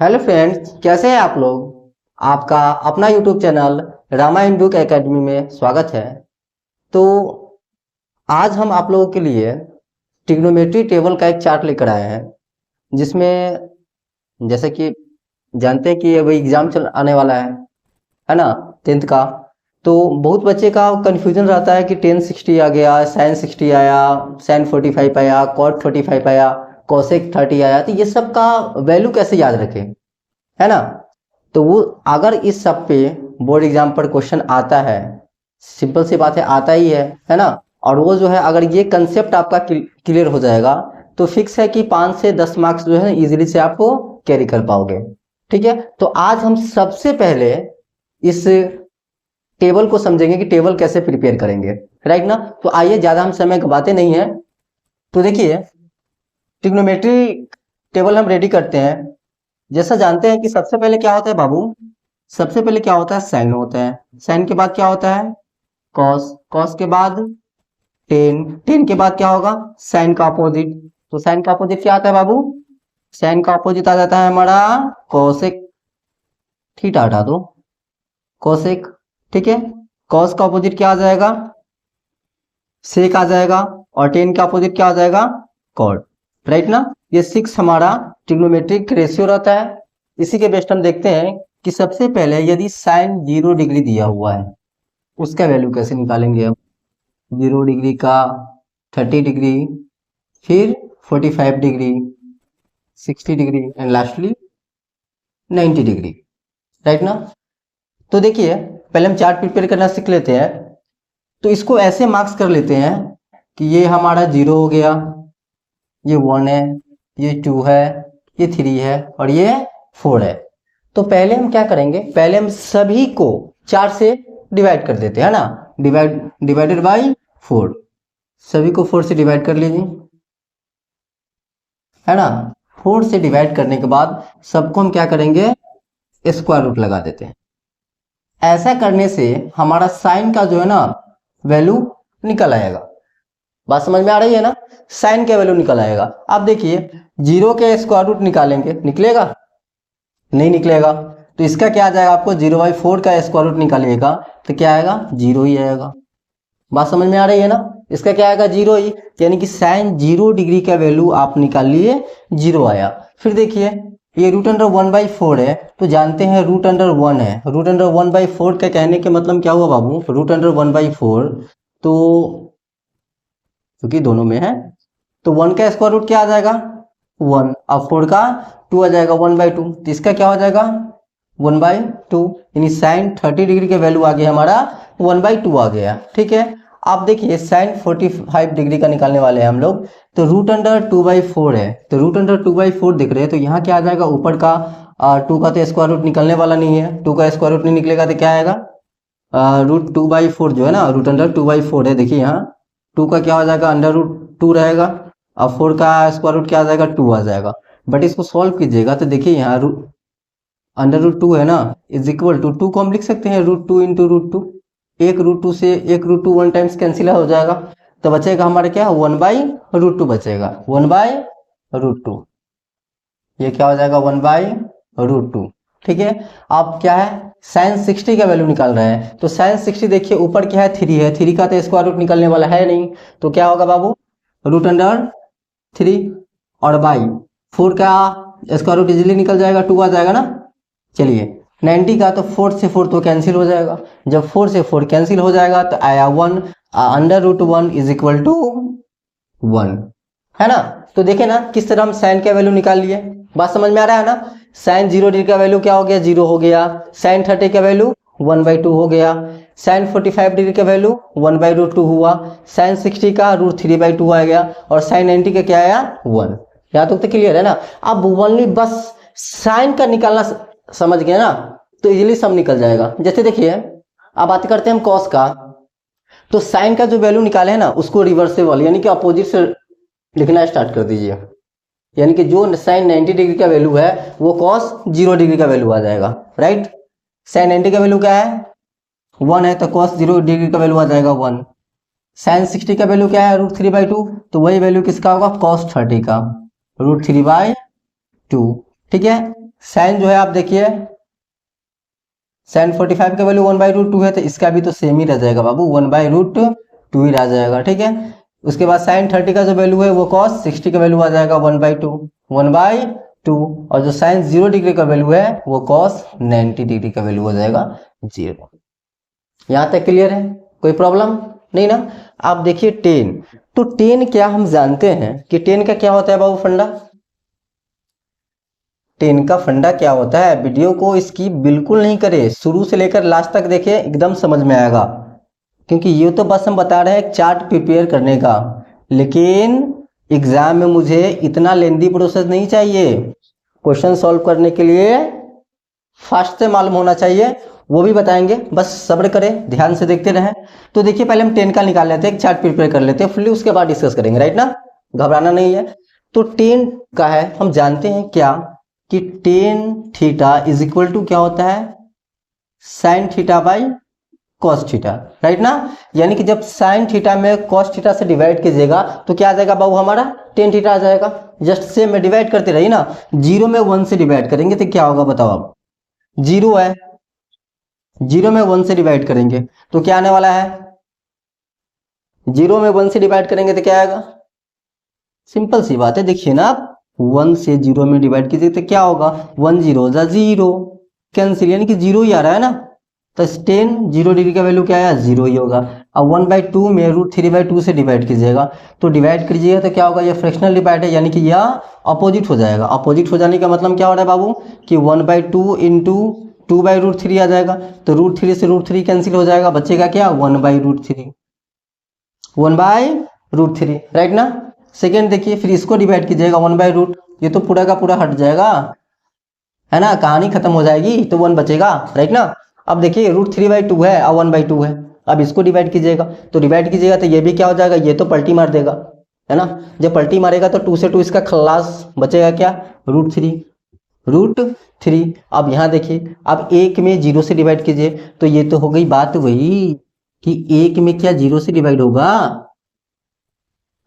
Hello friends, कैसे हैं आप लोग। आपका अपना YouTube channel Ramayan Book Academy में स्वागत है। तो आज हम आप लोगों के लिए ट्रिग्नोमेट्री टेबल का एक चार्ट लेकर आए हैं, जिसमें जैसे कि जानते हैं कि अभी एग्जाम चल आने वाला है ना, 10th का। तो बहुत बच्चे का कंफ्यूजन रहता है कि 1060 आ गया, साइन 60 आया, साइन 45 आया, कॉट 45 आया, कोसेक 30 आया, तो ये सब का वैल्यू कैसे याद रखें, है ना। तो वो अगर इस सब पे बोर्ड एग्जाम पर क्वेश्चन आता है, सिंपल सी बात है, आता ही है ना। और वो जो है, अगर ये कंसेप्ट आपका क्लियर हो जाएगा तो फिक्स है कि 5 से 10 मार्क्स जो है इजीली से आपको कैरी कर पाओगे। ठीक है, तो आज हम सबसे पहले इस टेबल को समझेंगे कि टेबल कैसे प्रिपेयर करेंगे, राइट ना। तो आइए, ज्यादा हम समय गवाते नहीं है। तो देखिए, ट्रिग्नोमेट्री टेबल हम रेडी करते हैं। जैसा जानते हैं कि सबसे पहले क्या होता है बाबू, सबसे पहले क्या होता है, साइन होता है। साइन के बाद क्या होता है, कॉस। कॉस के बाद टेन। टेन के बाद क्या होगा, साइन का अपोजिट। तो साइन का अपोजिट क्या आता है बाबू, साइन का अपोजिट आ जाता है हमारा कोसेक। थीटा हटा दो, कोसेक। ठीक है, कॉस का अपोजिट क्या आ जाएगा, सेक आ जाएगा। और टेन का अपोजिट क्या आ जाएगा, कॉट, राइट ना। ये 6 हमारा ट्रिग्नोमेट्रिक रेशियो रहता है। इसी के बेस्ट हम देखते हैं कि सबसे पहले यदि साइन 0 डिग्री दिया हुआ है, उसका वैल्यू कैसे निकालेंगे हम। 0 डिग्री का 30 डिग्री, फिर 45 degree, 60 degree and lastly 90 degree, right ना। तो देखिए, पहले हम चार्ट प्रिपेयर करना सीख लेते हैं। तो इसको ऐसे मार्क्स कर लेते हैं कि ये हमारा 0 हो गया, ये 1 है, ये 2 है, ये 3 है और ये 4 है। तो पहले हम क्या करेंगे, पहले हम सभी को 4 से डिवाइड कर देते हैं ना। डिवाइडेड बाई 4, सभी को 4 से डिवाइड कर लीजिए, है ना। 4 से डिवाइड करने के बाद सबको हम क्या करेंगे, स्क्वायर रूट लगा देते हैं। ऐसा करने से हमारा साइन का जो है ना वैल्यू निकल आएगा। बात समझ में आ रही है ना, साइन का वैल्यू निकल आएगा। अब देखिए, 0 के स्क्वायर रूट निकालेंगे, निकलेगा, नहीं निकलेगा। तो इसका क्या आ जाएगा, आपको 0/4 का स्क्वायर रूट निकालिएगा तो क्या आएगा, 0 ही आएगा। बात समझ में आ रही है ना, इसका क्या आएगा, 0 ही। यानी कि साइन 0 डिग्री का वैल्यू आप निकाल लिए, 0 आया। फिर देखिए, ये √1/4 है, तो जानते हैं √1 है। √1/4 का कहने के मतलब क्या हुआ बाबू, √1/4। तो क्योंकि दोनों में है, तो 1 का स्क्वायर रूट क्या आ जाएगा, 1। अब 4 का 2 आ जाएगा, 1/2। तो इसका क्या हो जाएगा, 1/2। यानी साइन 30 डिग्री के वैल्यू आ गया हमारा 1/2 आ गया। ठीक है, आप देखिए साइन 45 डिग्री का निकालने वाले हैं हम लोग। तो √2/4 है, तो √2/4 दिख रहे हैं, तो यहाँ क्या आ जाएगा, ऊपर का 2 का तो स्क्वायर रूट निकलने वाला नहीं है, 2 का स्क्वायर रूट नहीं निकलेगा तो क्या आएगा, √2/4 जो है ना, √2/4 है। देखिए यहाँ 2 का क्या हो जाएगा, √2 रहेगा। अब 4 का स्क्वायर रूट क्या आ जाएगा, 2 आ जाएगा। बट इसको सॉल्व कीजिएगा तो देखिए यहाँ √2 है ना, इज इक्वल टू 2 को हम लिख सकते हैं √2 इंटू √2। एक √2 से एक √2 1 टाइम्स कैंसिल हो जाएगा, तो बचेगा हमारे क्या, 1/√2 बचेगा, 1/√2। ये क्या हो जाएगा, 1/√2। ठीक है, अब क्या है, साइन 60 का वैल्यू निकाल रहे हैं। तो साइन 60 देखिए, ऊपर क्या है, 3 है, 3 का तो स्क्वायर रूट निकलने वाला है नहीं, तो क्या होगा बाबू, √3। और बाई 4 का स्क्वायर रूट इजिली निकल जाएगा, 2 आ जाएगा ना। चलिए, 90 का तो 4 से 4 तो कैंसिल हो जाएगा। जब 4 से 4 कैंसिल हो जाएगा तो आया 1, √1 इज इक्वल टू 1, है ना। तो देखे ना किस तरह हम साइन का वैल्यू निकाल लिए। बात समझ में आ रहा है ना, साइन 0 डिग्री का वैल्यू क्या हो गया, 0 हो गया। साइन 30 का वैल्यू 1/2 हो गया। साइन 45 डिग्री का वैल्यू 1/√2 हुआ। साइन 60 का √3/2 आ गया। और साइन 90 का क्या आया, 1। यहाँ तक तो क्लियर है ना। अब ओनली बस साइन का निकालना समझ गए ना, तो इजीली सब निकल जाएगा। जैसे देखिए, अब बात करते हैं हम कॉस का। तो साइन का जो वैल्यू निकाले है ना, उसको रिवर्सेबल यानी कि अपोजिट से लिखना स्टार्ट कर दीजिए। यानी कि जो साइन 90 डिग्री का वैल्यू है वो कॉस 0 डिग्री का वैल्यू आ जाएगा, राइट। साइन 90 का वैल्यू क्या है, 1 है, तो कॉस 0 डिग्री का वैल्यू आ जाएगा 1। साइन 60 का वैल्यू क्या है, √3/2, तो वही वैल्यू किसका होगा, कॉस 30 का, √3/2। ठीक है, साइन जो है आप देखिए साइन 45 का वैल्यू 1/√2 है, तो इसका भी तो सेम ही रह जाएगा बाबू, 1/√2 ही रह जाएगा। ठीक है, उसके बाद साइन 30 का जो वैल्यू है वो कॉस 60 का वैल्यू आ जाएगा 1/2, और जो साइन 0 डिग्री का वैल्यू है वो कॉस 90 डिग्री का वैल्यू हो जाएगा 0। यहां तक क्लियर है, कोई प्रॉब्लम नहीं ना। आप देखिए टेन, तो टेन क्या हम जानते हैं कि टेन का क्या होता है बाबू फंडा। टेन का फंडा क्या होता है, वीडियो को इसकी बिल्कुल नहीं करे, शुरू से लेकर लास्ट तक देखे, एकदम समझ में आएगा। क्योंकि ये तो बस हम बता रहे हैं एक चार्ट प्रिपेयर करने का, लेकिन एग्जाम में मुझे इतना लेंदी प्रोसेस नहीं चाहिए। क्वेश्चन सॉल्व करने के लिए फास्ट से मालूम होना चाहिए, वो भी बताएंगे, बस सब्र करें, ध्यान से देखते रहें। तो देखिए पहले हम टेन का निकाल लेते हैं, एक चार्ट प्रिपेयर कर लेते हैं फुल्ली, उसके बाद डिस्कस करेंगे, राइट ना, घबराना नहीं है। तो टेन का है, हम जानते हैं क्या कि tan theta is equal to क्या होता है, sine theta by cos theta, right ना। यानी कि जब साइन थीटा में कॉस थीटा से डिवाइड कीजिएगा तो क्या आ जाएगा बाबू, हमारा टेन थीटा आ जाएगा। जस्ट सेम में डिवाइड करते रहिए ना, 0 में 1 से डिवाइड करेंगे तो क्या होगा बताओ आप, 0 है, 0 में 1 से डिवाइड करेंगे तो क्या आने वाला है, 0 में 1 से डिवाइड करेंगे तो क्या आएगा, सिंपल सी बात है, देखिए ना आप 1 से 0 में डिवाइड कीजिए तो क्या होगा, 1 0 0 कैंसिल, यानी कि 0 ही आ रहा है ना। तो टेन 0 डिग्री का वैल्यू क्या आया, 0 ही होगा। अब 1/2 में √3/2 से डिवाइड कीजिएगा तो डिवाइड कीजिएगा तो क्या होगा, ये फ्रैक्शनल डिवाइड है, यानी कि यह अपोजिट हो जाएगा। अपोजिट हो जाने का मतलब क्या हो रहा है बाबू कि 1/2 इंटू 2/√3 आ जाएगा, तो √3 से √3 कैंसिल हो जाएगा, बचेगा क्या 1/√3, 1/√3, राइट ना। सेकेंड देखिए, फिर इसको डिवाइड कीजिएगा 1/√, ये तो पूरा का पूरा हट जाएगा, है ना, कहानी खत्म हो जाएगी, तो 1 बचेगा, राइट ना। अब देखिए √3/2 है और 1/2 है, अब इसको डिवाइड कीजिएगा, तो डिवाइड कीजिएगा तो ये भी क्या हो जाएगा, ये तो पलटी मार देगा, है ना। जब पलटी मारेगा तो 2 से 2 इसका खल्लास, बचेगा क्या √3। अब यहाँ देखिए, अब 1 में 0 से डिवाइड कीजिए तो ये तो हो गई बात वही कि 1 में क्या 0 से डिवाइड होगा,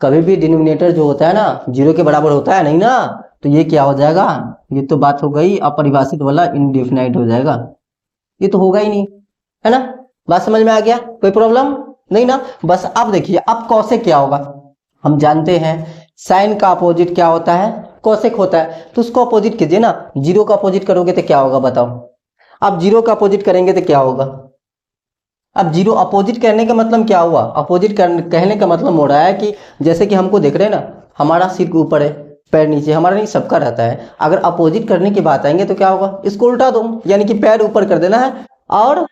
कभी भी डिनोमिनेटर जो होता है ना 0 के बराबर होता है नहीं ना, तो ये क्या हो जाएगा, ये तो बात हो गई अपरिभाषित वाला, इनडेफिनाइट हो जाएगा, ये तो होगा ही नहीं, है ना। बात समझ में आ गया, कोई प्रॉब्लम नहीं ना। बस अब देखिए अब कॉसेक क्या होगा, हम जानते हैं साइन का अपोजिट क्या होता है, कॉसेक होता है, तो उसको अपोजिट कीजिए ना, 0 का अपोजिट करोगे तो क्या होगा बताओ। अब 0 का अपोजिट करेंगे तो क्या होगा, अब 0 अपोजिट करने का मतलब क्या हुआ, अपोजिट कहने का मतलब हो रहा है कि जैसे कि हमको देख रहे हैं ना, हमारा सिर के ऊपर है, पैर नीचे, हमारा नहीं सबका रहता है, अगर अपोजिट करने की बात आएंगे तो क्या होगा, इसको उल्टा दो, यानी कि पैर ऊपर कर देना है और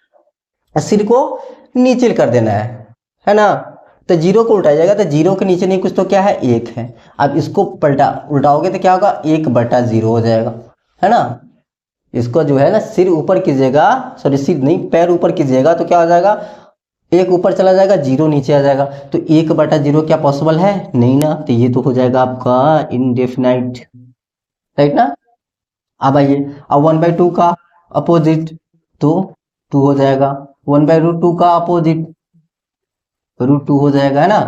सिर को नीचे कर देना है ना। तो 0 को उल्टा जाएगा तो 0 के नीचे नहीं कुछ तो क्या है, 1 है। अब इसको पलटा उल्टाओगे तो क्या होगा, 1/0 हो जाएगा, है ना। इसको जो है ना सिर ऊपर कीजिएगा, सॉरी सिर नहीं पैर ऊपर कीजिएगा तो क्या हो जाएगा, 1 ऊपर चला जाएगा, 0 नीचे आ जाएगा, तो 1/0 क्या पॉसिबल है, नहीं ना, तो ये तो हो जाएगा आपका इनडेफिनाइट, राइट ना। अब आइए, अब 1/2 का अपोजिट तो 2 हो जाएगा, 1/√2 का अपोजिट √2 हो जाएगा, है ना।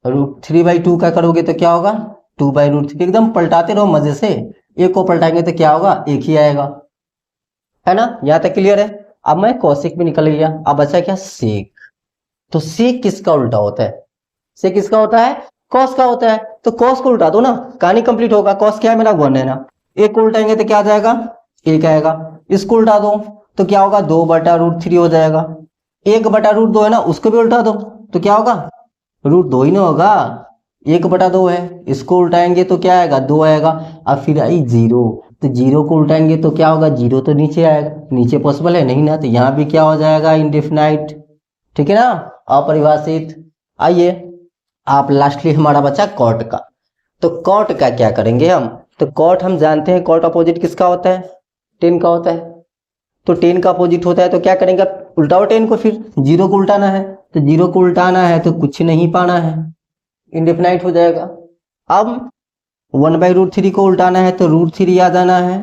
√3/2 का करोगे तो क्या होगा, 2/√3, एकदम पलटाते रहो मजे से, एक को पलटाएंगे तो क्या होगा, एक ही आएगा, है ना। यहाँ तक क्लियर है। अब मैं कॉसेक भी निकल गया, अब बचा क्या सेक। तो सेक किसका उल्टा होता है, सेक किसका होता है, कॉस का होता है, तो कॉस को उल्टा दो ना, कहानी कंप्लीट होगा। कॉस क्या है मेरा 1 है ना, एक को उल्टाएंगे तो क्या आ जाएगा, 1 आएगा, इसको उल्टा दो तो क्या होगा, 2/√3 हो जाएगा, 1/√2 है ना, उसको भी उल्टा दो तो क्या होगा, √2 ही ना होगा, 1/2 है, इसको उल्टाएंगे तो क्या आएगा, 2 आएगा। अब फिर आई 0, तो 0 को उल्टाएंगे तो क्या होगा, 0 तो नीचे आएगा, नीचे पॉसिबल है नहीं ना, तो यहाँ भी क्या हो जाएगा, इनडेफिनाइट, ठीक है ना, अपरिभाषित। आइए आप लास्टली हमारा बचा कॉट का, तो कॉट का क्या करेंगे हम, तो कॉट हम जानते हैं, कॉट अपोजिट किसका होता है, टेन का होता है, तो 10 का अपोजिट होता है, तो क्या करेंगे, उल्टाओ 10 को, फिर 0 को उल्टाना है, तो 0 को उल्टाना है तो कुछ नहीं पाना है, इंडेफिनाइट हो जाएगा। अब 1/√3 को उल्टाना है तो √3 आ जाना है,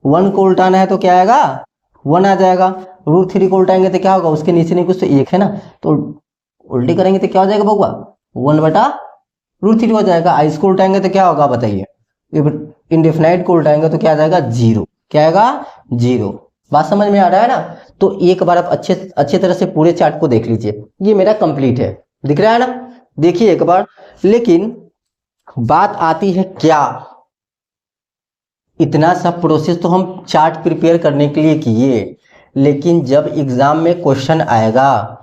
1 को उल्टाना है तो क्या आएगा, 1 आ जाएगा, √3 को उल्टाएंगे तो क्या होगा, उसके नीचे नहीं कुछ तो 1 है ना, तो उल्टी करेंगे तो क्या हो जाएगा बउआ, 1/√3 हो जाएगा। इसको उल्टाएंगे तो क्या होगा बताइए, इंडेफिनाइट को उल्टाएंगे तो क्या आ जाएगा, 0, क्या आएगा 0। बात समझ में आ रहा है ना। तो एक बार आप अच्छे तरह से पूरे चार्ट को देख लीजिए, ये मेरा कंप्लीट है, दिख रहा है ना, देखिए एक बार। लेकिन बात आती है क्या, इतना सब प्रोसेस तो हम चार्ट प्रिपेयर करने के लिए किए, लेकिन जब एग्जाम में क्वेश्चन आएगा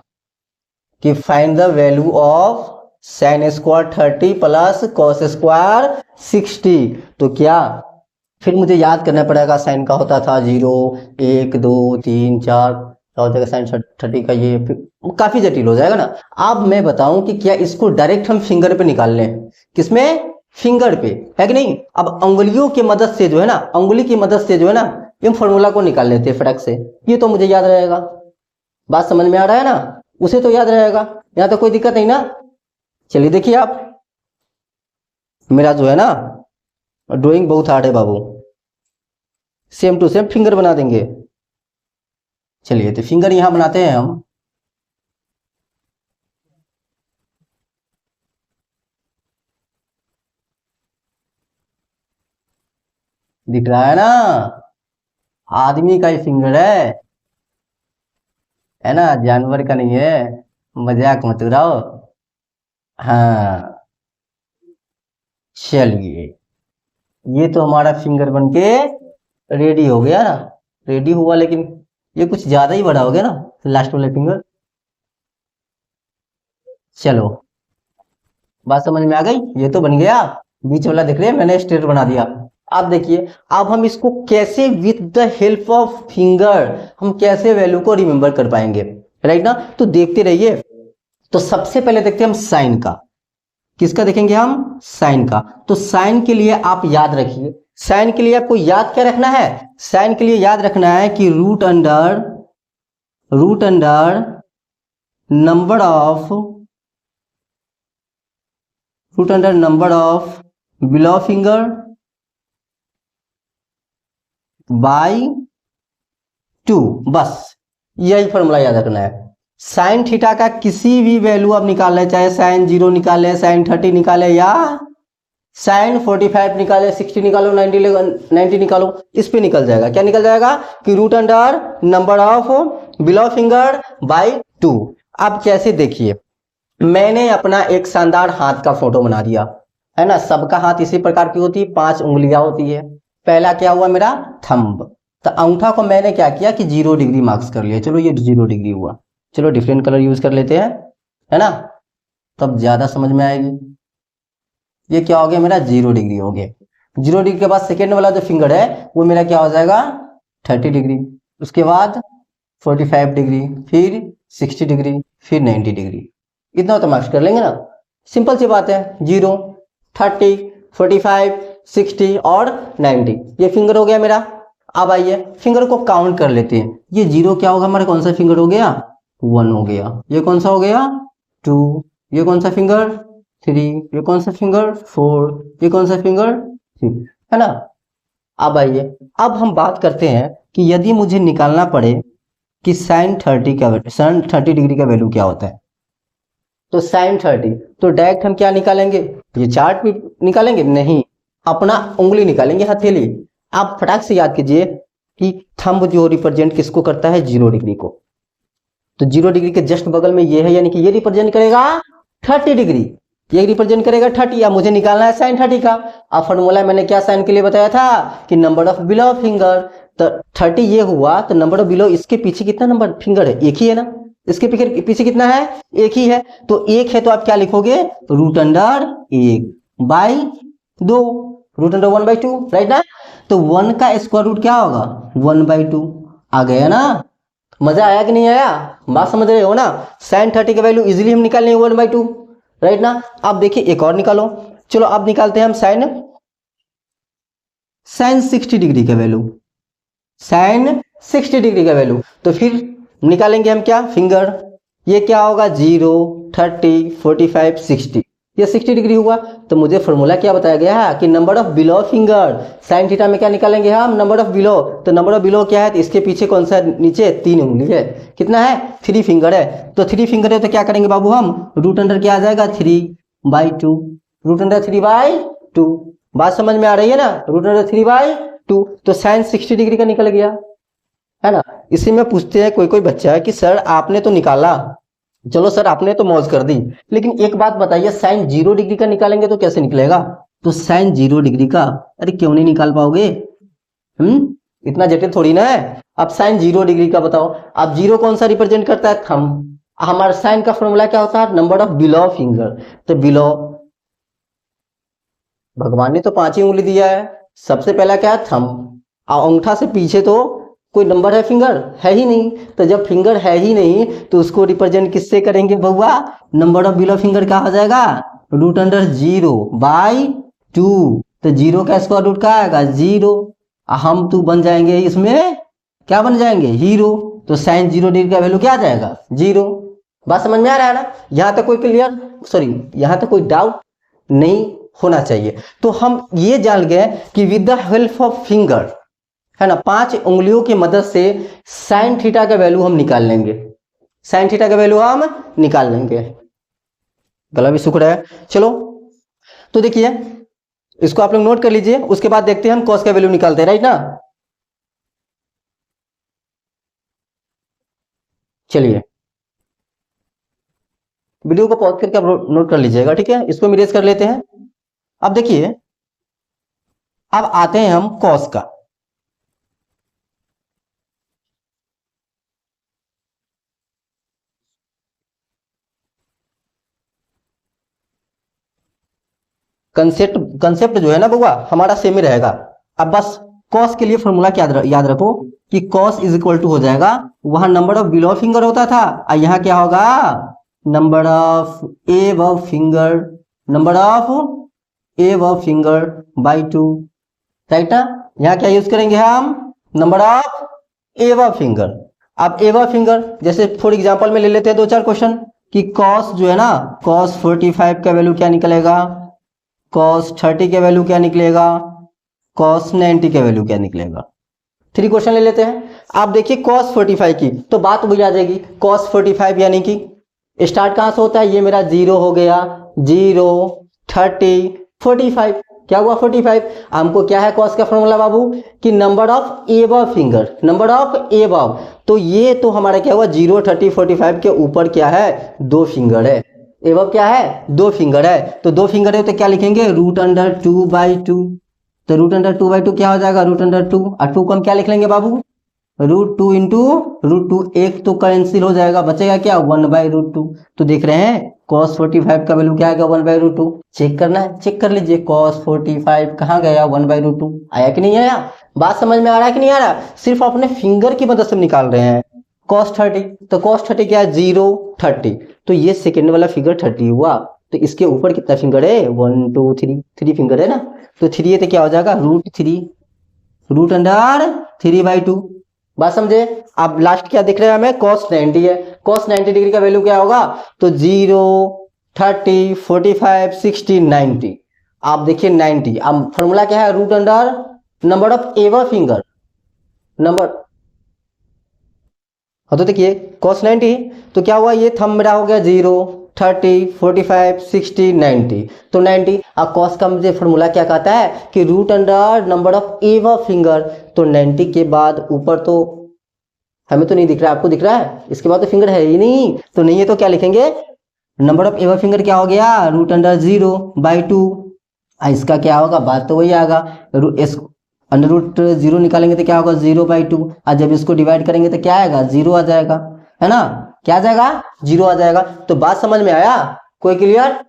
कि find the value of sine square 30 plus cos square 60, तो क्या फिर मुझे याद करना पड़ेगा। साइन का होता था 0 1 2 3 4, क्या हो जाएगा साइन 30 का, ये फिर काफी जटिल हो जाएगा ना। अब मैं बताऊं कि क्या इसको डायरेक्ट हम फिंगर पे निकाल लें, किसमें, फिंगर पे, है कि नहीं। अब अंगुलियों की मदद से जो है ना, अंगुली की मदद से जो है ना, इन फॉर्मूला को निकाल लेते हैं फटक से, ये तो मुझे याद रहेगा। बात समझ में आ रहा है ना, उसे तो याद रहेगा, यहाँ तो कोई दिक्कत नहीं ना। चलिए देखिए आप, मेरा जो है ना ड्राइंग बहुत हार्ड है बाबू, सेम टू सेम फिंगर बना देंगे। चलिए तो फिंगर यहां बनाते हैं हम। दिख रहा है ना, आदमी का ही फिंगर है ना, जानवर का नहीं है, मजाक मत उड़ाओ। हाँ चलिए, ये तो हमारा फिंगर बन के रेडी हो गया ना, रेडी हुआ, लेकिन ये कुछ ज्यादा ही बड़ा हो गया ना लास्ट वाला फिंगर। चलो बात समझ में आ गई, ये तो बन गया, बीच वाला देख रहे हैं मैंने स्ट्रेट बना दिया। अब देखिए, अब हम इसको कैसे with the help of finger हम कैसे वैल्यू को रिमेंबर कर पाएंगे, राइट ना। तो देखते रहिए। तो सबसे पहले देखते हैं हम साइन का, किसका देखेंगे हम, साइन का। तो साइन के लिए आप याद रखिए, साइन के लिए आपको याद क्या रखना है, साइन के लिए याद रखना है कि root under number of below finger by 2, बस यही फॉर्मूला याद रखना है। साइन थीटा का किसी भी वैल्यू आप निकाल लें, चाहे साइन 0 निकाले, साइन 30 निकाले, या साइन 45 निकाले, 60 निकालो, 90 निकालो, इस पे निकल जाएगा। क्या निकल जाएगा कि root under number of below finger by 2। अब कैसे, देखिए मैंने अपना एक शानदार हाथ का फोटो बना दिया, है ना। सबका हाथ इसी प्रकार की होती है, 5 उंगलियां होती है। पहला क्या हुआ मेरा, थंब। तो अंगूठा को मैंने क्या किया कि 0 डिग्री मार्क्स कर लिया, चलो ये 0 डिग्री हुआ। चलो डिफरेंट कलर यूज कर लेते हैं, है ना, तब ज्यादा समझ में आएगी। ये क्या हो गया मेरा, 0 डिग्री हो गया। 0 डिग्री के बाद सेकेंड वाला जो फिंगर है वो मेरा क्या हो जाएगा, 30 डिग्री। उसके बाद 45 डिग्री, फिर 60 डिग्री, फिर 90 डिग्री। इतना तो मार्क्स कर लेंगे ना, सिंपल सी बात है। 0 30 45 60 और 90, ये फिंगर हो गया मेरा। अब आइए फिंगर को काउंट कर लेते हैं। ये 0 क्या होगा हमारा, कौन सा फिंगर हो गया, 1 हो गया। ये कौन सा हो गया, 2। ये कौन सा फिंगर, 3। ये कौन सा फिंगर, 4। ये कौन सा फिंगर, 6, है ना। अब आइए, अब हम बात करते हैं कि यदि मुझे निकालना पड़े कि साइन 30 डिग्री का वैल्यू क्या होता है। तो साइन 30, तो डायरेक्ट हम क्या निकालेंगे, ये चार्ट भी निकालेंगे नहीं, अपना उंगली निकालेंगे, हथेली। आप फटाक से याद कीजिए कि थंब जो रिप्रेजेंट किसको करता है, 0 डिग्री को। तो 0 डिग्री के जस्ट बगल में ये है, यानी कि ये रिप्रेजेंट करेगा 30 डिग्री, ये रिप्रेजेंट करेगा 30। अब मुझे निकालना है साइन 30 का। अब फॉर्मूला मैंने क्या साइन के लिए बताया था कि नंबर ऑफ बिलो फिंगर। तो 30 ये हुआ, तो नंबर ऑफ बिलो, इसके पीछे कितना नंबर फिंगर है, एक ही है ना, इसके पीछे कितना है, एक ही है। तो एक है तो आप क्या लिखोगे, root under 1 by 2, root under 1 by 2, right ना। तो 1 का स्क्वायर रूट क्या होगा, 1 बाई 2। आ गया ना, मजा आया कि नहीं आया, बात समझ रहे हो ना। साइन 30 का वैल्यू इजीली हम निकाल लेंगे 1 बाई 2, राइट ना। अब देखिए एक और निकालो, चलो अब निकालते हैं हम साइन 60 डिग्री का वैल्यू, साइन 60 डिग्री का वैल्यू। तो फिर निकालेंगे हम क्या, फिंगर। ये क्या होगा, 0 30 45 60, ये 60 डिग्री हुआ। तो मुझे फॉर्मूला क्या बताया गया है कि number of below finger. Sign theta में क्या निकालेंगे हम, नंबर ऑफ बिलो। तो नंबर ऑफ बिलो क्या है, तो इसके पीछे कौन सा नीचे 3 उंगली है, कितना है, 3 फिंगर है। तो 3 फिंगर है तो क्या करेंगे बाबू, हम रूट अंडर क्या आ जाएगा, 3 बाई 2, रूट अंडर 3 बाई 2। बात समझ में आ रही है ना, रूट अंडर 3 बाई 2, तो साइन 60 डिग्री का निकल गया, है ना। इसी में पूछते हैं कोई कोई बच्चा है कि सर आपने तो निकाला, चलो सर आपने तो मौज कर दी, लेकिन एक बात बताइए साइन 0 डिग्री का निकालेंगे तो कैसे निकलेगा? तो साइन 0 डिग्री का, अरे क्यों नहीं निकाल पाओगे? इतना जटिल थोड़ी ना है। अब साइन 0 डिग्री का बताओ। अब 0 कौन सा रिप्रेजेंट करता है? थंब। हमारा साइन का फॉर्मूला क्या होता है? Number of below finger. तो बिलो, भगवान ने तो 5 ही उंगली दिया है, सबसे पहला क्या है? थंब। अंगूठा से पीछे तो कोई नंबर है? फिंगर है ही नहीं। तो जब फिंगर है ही नहीं तो उसको रिप्रेजेंट किससे करेंगे बउआ? नंबर ऑफ बिलो फिंगर क्या हो जाएगा? Root under 0/2। तो 0 का स्क्वायर रूट क्या आएगा? 0। हम तो बन जाएंगे इसमें, क्या बन जाएंगे? हीरो। तो साइन 0 डिग्री का वैल्यू क्या आ जाएगा? 0। बात समझ में आ रहा है ना? यहां तक कोई क्लियर, सॉरी यहां तक कोई डाउट नहीं होना चाहिए। तो हम ये जान गए कि with the help of finger, है ना, 5 उंगलियों की मदद से साइन थीटा का वैल्यू हम निकाल लेंगे। साइन थीटा का वैल्यू हम निकाल लेंगे। गला भी सूख रहा है। चलो तो देखिए इसको आप लोग नोट कर लीजिए, उसके बाद देखते हैं हम कॉस का वैल्यू निकालते हैं, राइट ना। चलिए वीडियो को पॉज करके आप नोट कर लीजिएगा, ठीक है। इसको इरेज कर लेते हैं। अब देखिए, अब आते हैं हम कॉस का। कंसेप्ट जो है ना बउआ हमारा सेम ही रहेगा। अब बस कॉस के लिए फॉर्मूला याद रखो कि कॉस इज इक्वल टू हो जाएगा, वहां नंबर ऑफ बिलो फिंगर होता था और यहाँ क्या होगा? Number of above finger, number of above finger by 2, right ना। यहाँ क्या यूज करेंगे हम? Number of above finger. अब एबव फिंगर जैसे फॉर एग्जांपल में ले लेते हैं 2-4 क्वेश्चन कि कॉस जो है ना, कॉस 45 का वैल्यू क्या निकलेगा, कॉस 30 का वैल्यू क्या निकलेगा, कॉस 90 का वैल्यू क्या निकलेगा। 3 क्वेश्चन ले लेते हैं। आप देखिए कॉस 45 की तो बात बुझ आ जाएगी। कॉस 45 यानी कि स्टार्ट कहां से होता है? ये मेरा 0 हो गया, 0 30 45, क्या हुआ? 45। हमको क्या है कॉस का फॉर्मूला बाबू? कि number of above finger, number of above. तो ये तो हमारा क्या हुआ? 0 30 45 के ऊपर क्या है? 2 फिंगर है। एबव क्या है? 2 फिंगर है। तो 2 फिंगर है तो क्या लिखेंगे? Root under 2/2। तो रूट अंडर 2/2 क्या हो जाएगा? रूट अंडर 2, और 2 को हम क्या लिख लेंगे बाबू? √2 इंटू √2। एक तो कैंसिल हो जाएगा, बचेगा क्या? 1/√2। तो देख रहे हैं cos 45 का वैल्यू क्या आएगा? 1/√2। चेक करना है, चेक कर लीजिए cos 45 कहाँ गया? 1/√2 आया कि नहीं आया? बात समझ में आ रहा है कि नहीं आ रहा? सिर्फ अपने फिंगर की मदद से निकाल रहे हैं। cos 30, तो cos 30 क्या है? 0 30। तो ये सेकेंड वाला फिगर 30 हुआ। तो इसके ऊपर कितना फिंगर है? 1 2 3, 3 फिंगर है ना। तो 3 है तो क्या हो जाएगा? √3, रूट अंडर 3/2। बात समझे? अब लास्ट क्या दिख रहा है हमें? cos 90 है। cos 90 डिग्री का वैल्यू क्या होगा? तो 0 30 45 60 90। आप देखिए 90। अब फॉर्मूला क्या है? Root under number of ever finger, number. हाँ तो देखिए cos 90 तो क्या हुआ? ये थंब मेरा हो गया 0 30 45 60 90। तो 90। अब cos का मुझे फॉर्मूला क्या कहता है? कि root under number of ever finger. तो 90 के बाद ऊपर तो हमें तो नहीं दिख रहा है, आपको दिख रहा है? इसके बाद तो फिंगर है ही नहीं, तो नहीं है तो क्या लिखेंगे? नंबर ऑफ एवर फिंगर क्या हो गया? Root under 0/2। इसका क्या होगा? बात तो वही आएगा, अंडर रूट 0 निकालेंगे तो क्या होगा? 0/2। और जब इसको डिवाइड करेंगे तो क्या आएगा? 0 आ जाएगा, है ना। क्या आ जाएगा? 0 आ जाएगा। तो बात समझ में आया? कोई क्लियर?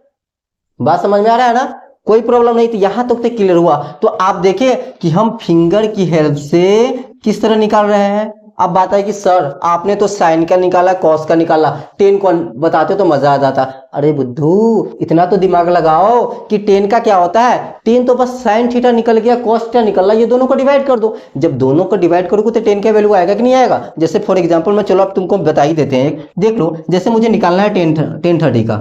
बात समझ में आ रहा है ना? कोई प्रॉब्लम नहीं। तो यहां तक तो क्लियर हुआ। तो आप देखिए कि हम फिंगर की हेल्प से किस तरह निकाल रहे हैं। अब बात है कि सर आपने तो साइन का निकाला, कॉस का निकाला, टेन को बताते तो मजा आ जाता। अरे बुद्धू इतना तो दिमाग लगाओ कि टेन का क्या होता है? टेन तो बस साइन थीटा निकल गया, कॉस थीटा निकल रहा, ये दोनों को डिवाइड कर दो। जब दोनों को डिवाइड करोगे तो टेन का वैल्यू आएगा कि नहीं आएगा? जैसे फॉर एग्जाम्पल में, चलो अब तुमको बता ही देते हैं, देख लो। जैसे मुझे निकालना है टेन 30 का,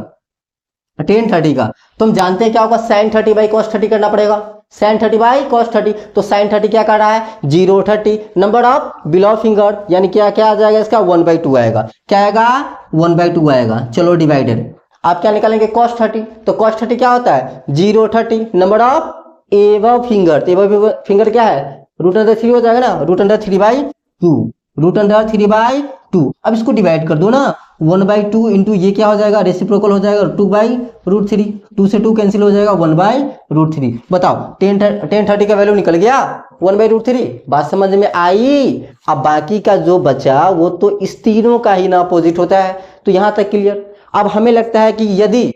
तो हम जानते हैं क्या होगा? साइन 30/cos 30 करना पड़ेगा। साइन 30/cos 30, तो साइन 30 क्या कर रहा है? 0 30। नंबर ऑफ बिलो फिंगर यानी क्या क्या आ जाएगा? इसका 1/2 आएगा। क्या आएगा? 1/2 आएगा। चलो डिवाइडेड। आप क्या निकालेंगे? cos 30। तो cos 30 क्या होता है? 0 30। Number of above finger, above finger क्या है? रूट अंडर 3 हो जाएगा ना, रूट अंडर 3/2, रूट अंडर 3/2। अब इसको डिवाइड कर दो ना, 1/2 इंटू ये क्या हो जाएगा, रेसिप्रोकल हो जाएगा 2/√3, 2 से 2 कैंसिल हो जाएगा 1/√3। बताओ 10/30 का वैल्यू निकल गया 1/√3। बात समझ में आई। अब बाकी का जो बचा वो तो इस तीनों का ही ना अपोजिट होता है, तो यहां तक क्लियर। अब हमें लगता है कि यदि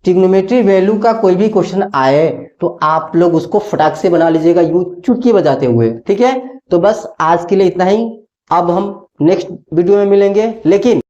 ट्रिग्नोमेट्री वैल्यू का कोई भी क्वेश्चन आए तो आप लोग उसको फटाक से बना लीजिएगा यूं चुटकी बजाते हुए, ठीक है। तो बस आज के लिए इतना ही, अब हम नेक्स्ट वीडियो में मिलेंगे, लेकिन